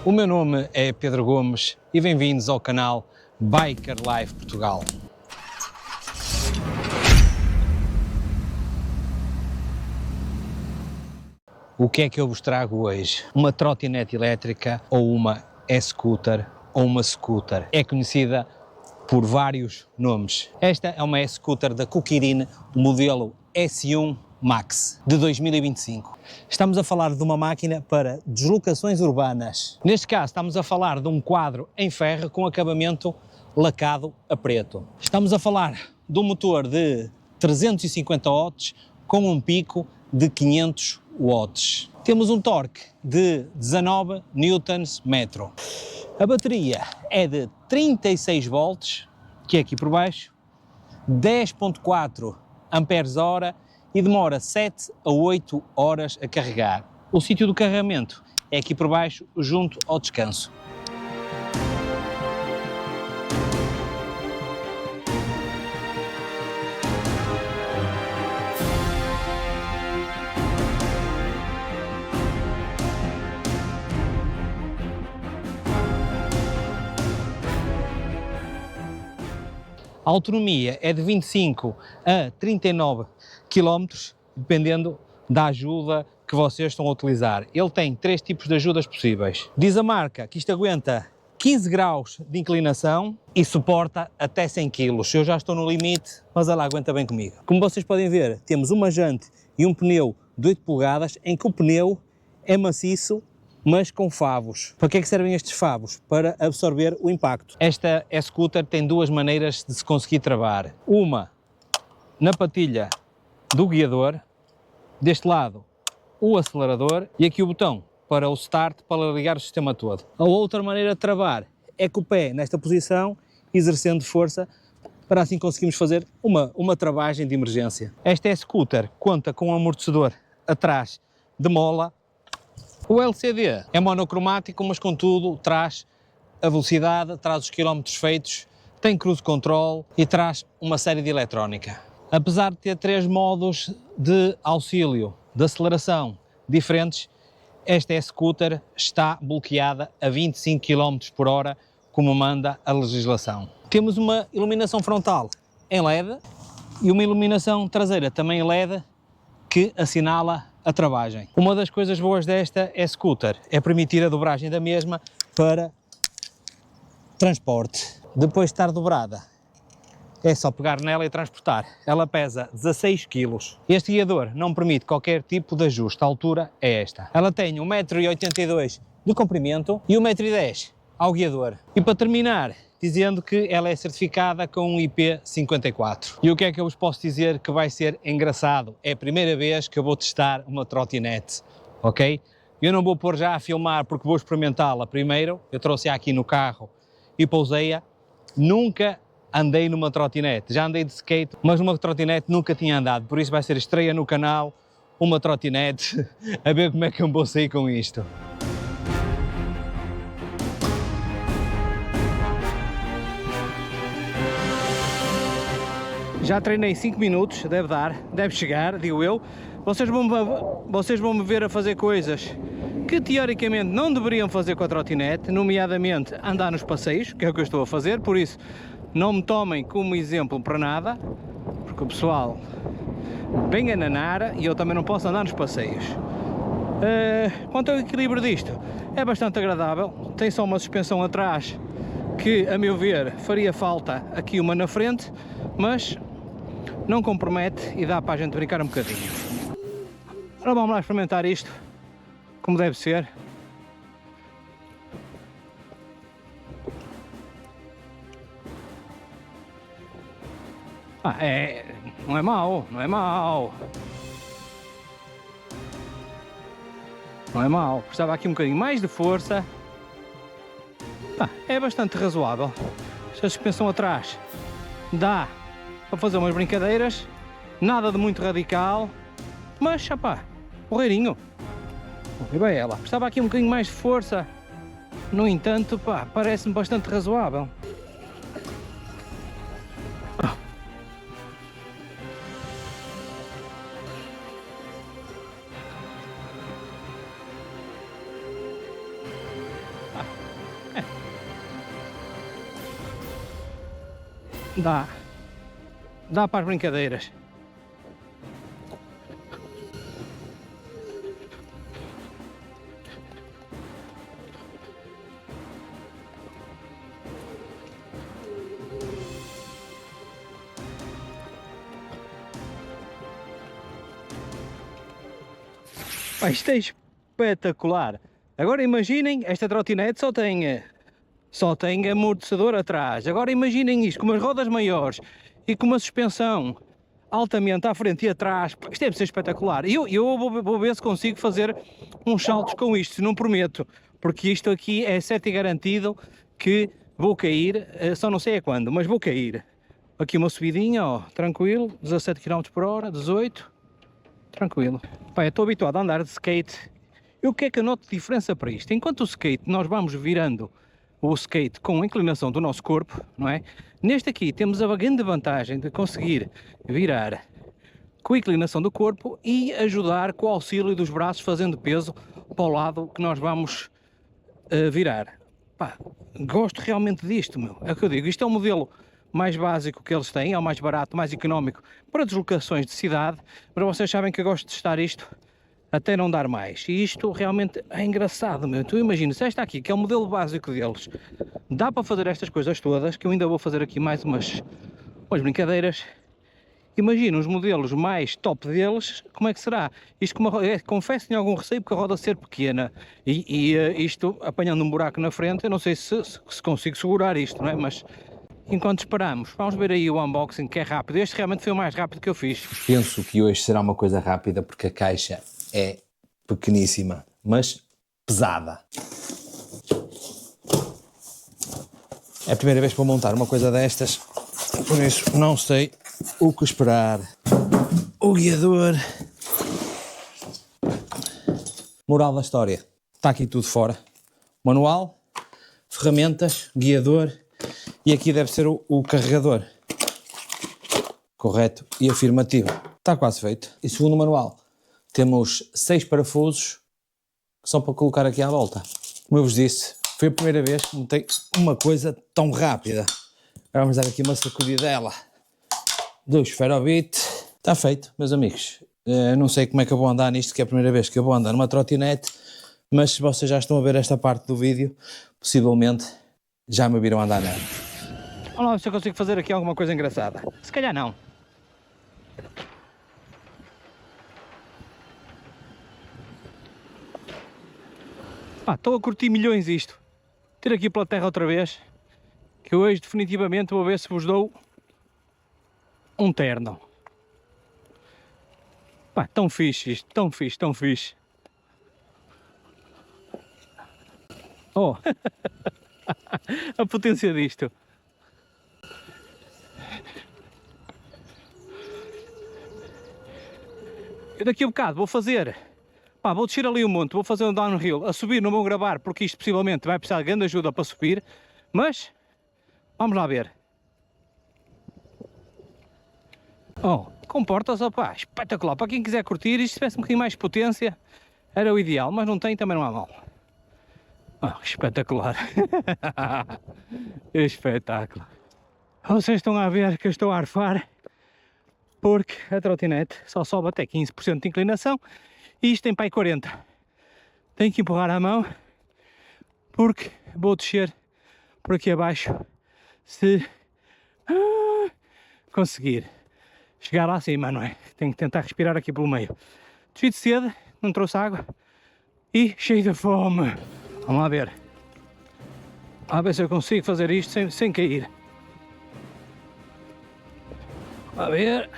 O meu nome é Pedro Gomes e bem-vindos ao canal Biker Life Portugal. O que é que eu vos trago hoje? Uma trotinete elétrica ou uma e-scooter ou uma scooter. É conhecida por vários nomes. Esta é uma e-scooter da Kukirin, modelo S1 Max, de 2025. Estamos a falar de uma máquina para deslocações urbanas. Neste caso, estamos a falar de um quadro em ferro com acabamento lacado a preto. Estamos a falar de um motor de 350 watts com um pico de 500 watts. Temos um torque de 19 Nm. A bateria é de 36 volts, que é aqui por baixo, 10.4 Ampères-hora e demora 7 a 8 horas a carregar. O sítio do carregamento é aqui por baixo, junto ao descanso. A autonomia é de 25 a 39 km, dependendo da ajuda que vocês estão a utilizar. Ele tem 3 tipos de ajudas possíveis. Diz a marca que isto aguenta 15 graus de inclinação e suporta até 100 kg. Eu já estou no limite, mas ela aguenta bem comigo. Como vocês podem ver, temos uma jante e um pneu de 8 polegadas, em que o pneu é maciço, mas com favos. Para que é que servem estes favos? Para absorver o impacto. Esta e-scooter tem duas maneiras de se conseguir travar. Uma na patilha do guiador, deste lado o acelerador e aqui o botão para o start, para ligar o sistema todo. A outra maneira de travar é com o pé nesta posição, exercendo força, para assim conseguirmos fazer uma travagem de emergência. Esta e-scooter conta com um amortecedor atrás de mola. O LCD é monocromático, mas contudo traz a velocidade, traz os quilómetros feitos, tem cruise control e traz uma série de eletrónica. Apesar de ter 3 modos de auxílio, de aceleração diferentes, esta e-scooter está bloqueada a 25 km por hora, como manda a legislação. Temos uma iluminação frontal em LED e uma iluminação traseira também em LED que assinala a travagem. Uma das coisas boas desta e-scooter é permitir a dobragem da mesma para transporte. Depois de estar dobrada, é só pegar nela e transportar. Ela pesa 16 kg. Este guiador não permite qualquer tipo de ajuste. A altura é esta. Ela tem 1,82 m de comprimento e 1,10 m ao guiador. E para terminar, dizendo que ela é certificada com um IP54. E o que é que eu vos posso dizer que vai ser engraçado? É a primeira vez que eu vou testar uma trotinete, ok? Eu não vou pôr já a filmar porque vou experimentá-la primeiro. Eu trouxe-a aqui no carro e pousei-a. Nunca andei numa trotinete, já andei de skate, mas numa trotinete nunca tinha andado, por isso vai ser estreia no canal, uma trotinete, a ver como é que eu vou sair com isto. Já treinei 5 minutos, deve chegar, digo eu. Vocês vão me ver a fazer coisas que teoricamente não deveriam fazer com a trotinete, nomeadamente andar nos passeios, que é o que eu estou a fazer, por isso não me tomem como exemplo para nada, porque o pessoal vem a nanar e eu também não posso andar nos passeios. Quanto ao equilíbrio disto, é bastante agradável, tem só uma suspensão atrás que, a meu ver, faria falta aqui uma na frente, mas não compromete e dá para a gente brincar um bocadinho. Agora vamos lá experimentar isto, como deve ser. Não é mau, não é mau. Não é mau, precisava aqui um bocadinho mais de força. É bastante razoável. Esta suspensão atrás dá para fazer umas brincadeiras, nada de muito radical, mas, porreirinho. E bem ela, precisava aqui um bocadinho mais de força, no entanto, parece-me bastante razoável. Dá. Dá para as brincadeiras. Pá, isto é espetacular. Agora imaginem, esta trotinete só tem amortecedor atrás. Agora imaginem isto, com umas rodas maiores e com uma suspensão altamente à frente e atrás. Isto deve ser espetacular. Eu vou ver se consigo fazer uns saltos com isto, não prometo, porque isto aqui é certo e garantido que vou cair, só não sei a quando, mas vou cair. Aqui uma subidinha, ó, tranquilo, 17 km/h, 18, tranquilo. Pá, eu estou habituado a andar de skate. E o que é que eu noto de diferença para isto? Enquanto o skate nós vamos virando o skate com a inclinação do nosso corpo, não é? Neste aqui temos a grande vantagem de conseguir virar com a inclinação do corpo e ajudar com o auxílio dos braços fazendo peso para o lado que nós vamos virar. Pá, gosto realmente disto, meu. É o que eu digo, isto é o modelo mais básico que eles têm, é o mais barato, mais económico para deslocações de cidade, mas vocês sabem que eu gosto de testar isto até não dar mais. E isto realmente é engraçado, meu. Tu imagina, se esta aqui, que é o modelo básico deles, dá para fazer estas coisas todas, que eu ainda vou fazer aqui mais umas brincadeiras. Imagina os modelos mais top deles, como é que será? Isto, confesso, tenho algum receio porque a roda ser pequena e isto, apanhando um buraco na frente, eu não sei se consigo segurar isto, não é? Mas enquanto esperamos, vamos ver aí o unboxing, que é rápido. Este realmente foi o mais rápido que eu fiz. Penso que hoje será uma coisa rápida porque a caixa é pequeníssima, mas pesada. É a primeira vez para montar uma coisa destas, por isso não sei o que esperar. O guiador. Moral da história. Está aqui tudo fora. Manual, ferramentas, guiador e aqui deve ser o carregador. Correto e afirmativo. Está quase feito. E segundo o manual, temos 6 parafusos que são para colocar aqui à volta. Como eu vos disse, foi a primeira vez que montei uma coisa tão rápida. Agora vamos dar aqui uma sacudidela do esferovite. Está feito, meus amigos. Não sei como é que eu vou andar nisto, que é a primeira vez que eu vou andar numa trotinete, mas se vocês já estão a ver esta parte do vídeo, possivelmente já me viram andar nela. Vamos lá ver se eu consigo fazer aqui alguma coisa engraçada. Se calhar não. Pá, estou a curtir milhões isto. Ter aqui pela terra outra vez, que hoje definitivamente vou ver se vos dou um terno. Pá, tão fixe isto, tão fixe, tão fixe. Oh, a potência disto. Eu daqui a bocado vou fazer, pá, vou descer ali o monte, vou fazer um downhill, a subir não vou gravar porque isto possivelmente vai precisar de grande ajuda para subir, mas vamos lá ver. Oh, comporta-se, opá, espetacular. Para quem quiser curtir, isto se tivesse um bocadinho mais de potência, era o ideal, mas não tem, também não há mal. Oh, espetacular. Espetáculo. Vocês estão a ver que eu estou a arfar, porque a trotinete só sobe até 15% de inclinação e isto tem para aí 40%. Tenho que empurrar a mão, porque vou descer por aqui abaixo, se conseguir chegar lá acima, não é? Tenho que tentar respirar aqui pelo meio. Cheio de sede, não trouxe água e cheio de fome. Vamos lá ver. Vamos ver se eu consigo fazer isto sem cair. Vamos ver.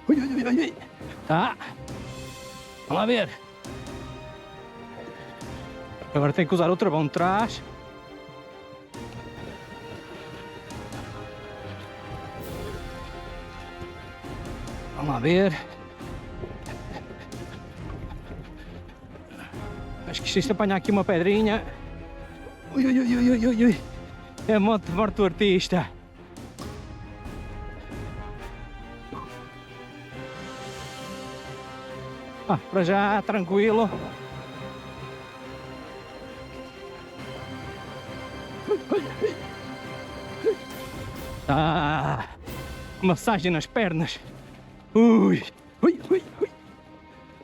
Ui, ui, ui, ui. Tá. Vamos lá ver. Agora tenho que usar outra mão de trás. Vamos lá ver. Acho que isto apanhar aqui uma pedrinha. Ui, ui, ui, ui, ui, ui. É moto de morto artista. Ah, para já, tranquilo. Ah, massagem nas pernas. Ui, ui, ui, ui.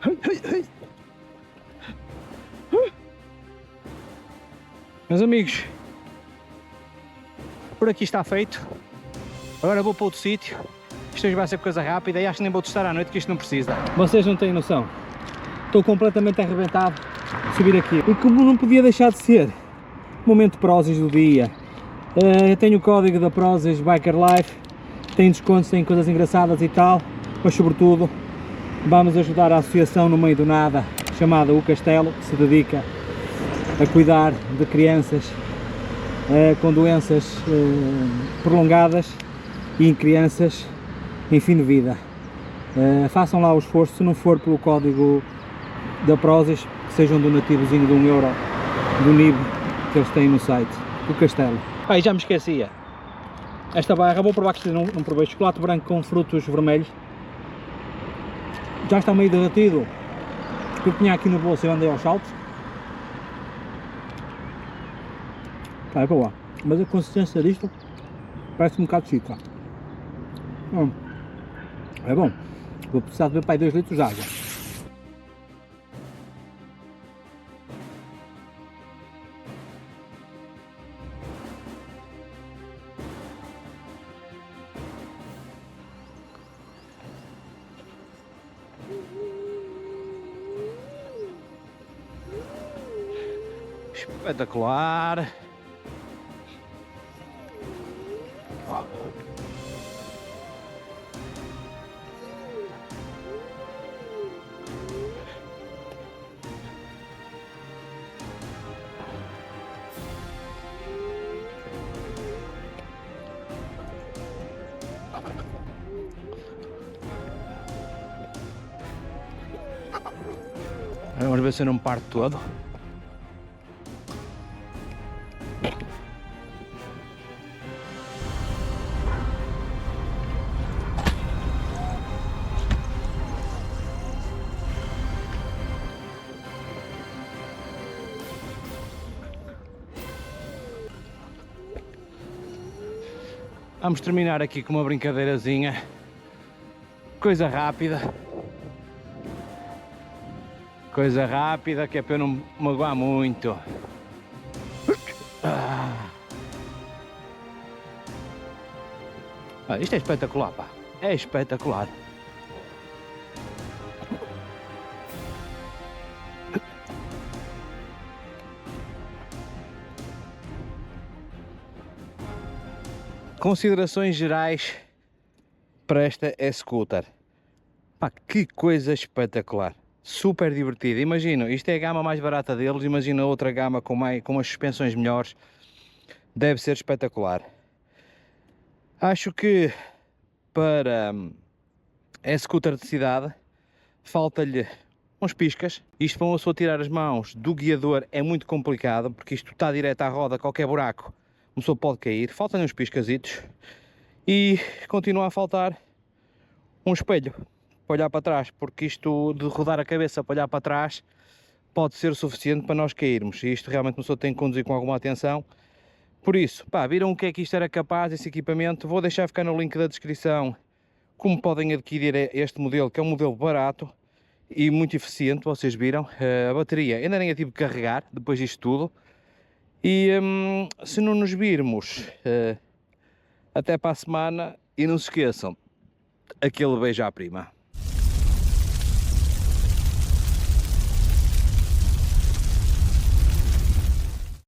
Ui, ui, ui. Meus amigos, por aqui está feito. Agora vou para outro sítio. Isto hoje vai ser coisa rápida e acho que nem vou testar à noite, que isto não precisa. Vocês não têm noção. Estou completamente arrebentado de subir aqui. E como não podia deixar de ser momento Prozis do dia, eu tenho o código da Prozis Biker Life, tem descontos, tem coisas engraçadas e tal, mas sobretudo vamos ajudar a associação no meio do nada, chamada O Castelo, que se dedica a cuidar de crianças com doenças prolongadas e em crianças em fim de vida. Façam lá o esforço, se não for pelo código da Prozis, que seja um donativozinho de €1 do NIB que eles têm no site, O Castelo. Já me esquecia, esta barra, vou provar que não provei, chocolate branco com frutos vermelhos, já está meio derretido, eu tinha aqui no bolso e andei aos saltos. É boa, mas a consistência disto parece um bocado chica. É bom, vou precisar de beber para aí 2 litros de água. Espetacular! Vamos ver se eu não me parto todo. Vamos terminar aqui com uma brincadeirazinha, coisa rápida que é para eu não me magoar muito. Isto é espetacular, pá, é espetacular. Considerações gerais para esta e-scooter. Pá, que coisa espetacular, super divertida. Imagina, isto é a gama mais barata deles, imagina outra gama com umas suspensões melhores, deve ser espetacular. Acho que para e-scooter de cidade falta-lhe uns piscas. Isto para uma pessoa tirar as mãos do guiador é muito complicado, porque isto está direto à roda, qualquer buraco uma pessoa pode cair. Faltam-lhe uns piscasitos e continua a faltar um espelho para olhar para trás, porque isto de rodar a cabeça para olhar para trás pode ser o suficiente para nós cairmos, e isto realmente uma pessoa tem que conduzir com alguma atenção. Por isso, pá, viram o que é que isto era capaz, esse equipamento? Vou deixar ficar no link da descrição como podem adquirir este modelo, que é um modelo barato e muito eficiente. Vocês viram, a bateria ainda nem a tive de carregar depois disto tudo. E se não nos virmos até para a semana, e não se esqueçam, aquele beijo à prima.